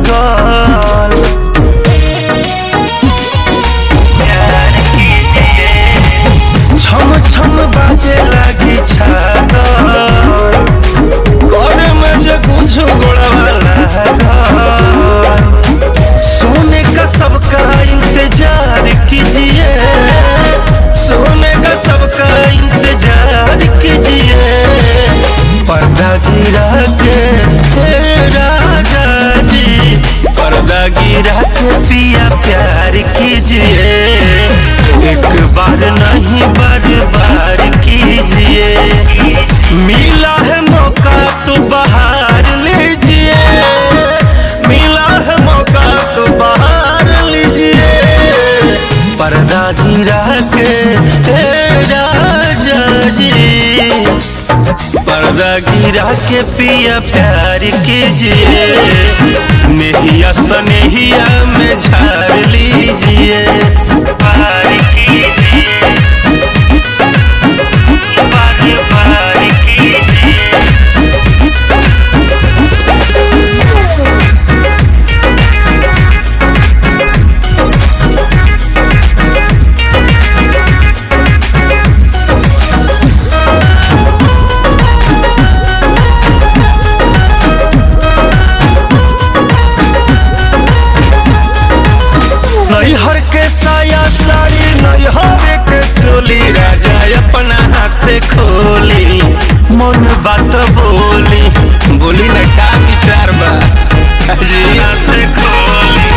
लागल। छम छम बाजे लागी छागल, करे में जे कुछ गोड़वा लागल। सोने का सबका इंतजार कीजिए, सोने का सबका इंतजार कीजिए। पर्दा गिरा के राजा जी, पर्दा गिरा के पिया प्यार कीजिए। एक बार नहीं बार बार कीजिए। मिला है मौका तो बाहर लीजिए, मिला है मौका तो बाहर लीजिए। पर्दा गिरा के राजा जी, पर्दा गिरा के पिया प्यार कीजिए। नेहिया सनेहिया में झाड़ लीजिए। प्यार कीजिए, प्यार कीजिए। नैहर के साया साड़ी, नैहर के चोली, राजा अपना हाथे खोली। मन बात बोली, बोली न का विचार बा जी, हाथे खोली।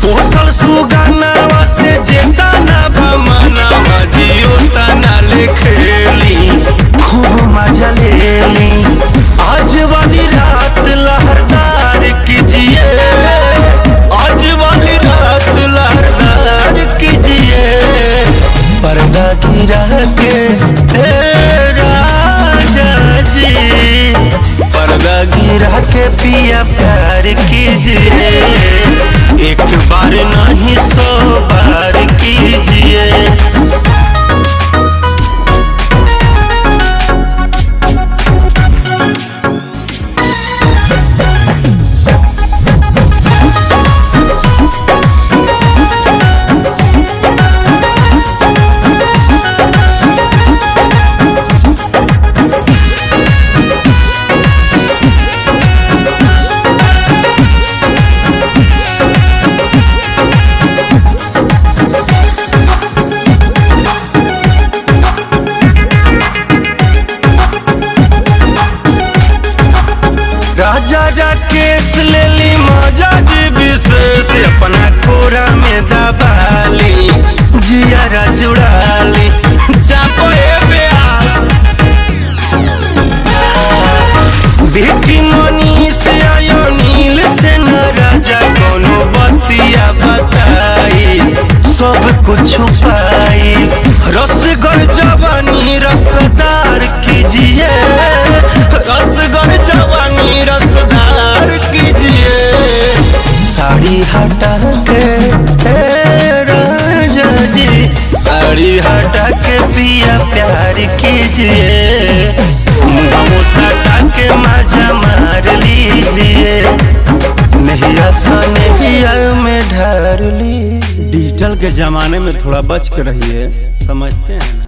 पोसल सुगानावा से जेता ना भमनावा, जियो तना ले खेली। खूब मजा लेली, आज वाली रात लहरदार कीजिए। आज वाली रात लहरदार कीजिए। पर्दा गिरा के राजा जी, पर्दा गिरा के पिया प्यार कीजिए। एक बार नहीं 100 बार कीजिए। राजा राकेश लेली मजा जी विशेष, अपना कोरा में दबाली। जियारा जुड़ाली, चापो ब्यास बेटी मनी से आयो नील से न राजा कोनो बतिया बताई। सब कुछ छुपाई, रसगर जवानी रसदार कीजिए। रसगर जवानी रसदार कीजिए। साड़ी हटा के राजा जी, साड़ी हटा के पिया प्यार कीजिए। मुँह सटा के मजा मार लीजिए। नहिया सनेहिया में ढार लीजिए। डिजिटल के जमाने में थोड़ा बच के रहिए, समझते हैं।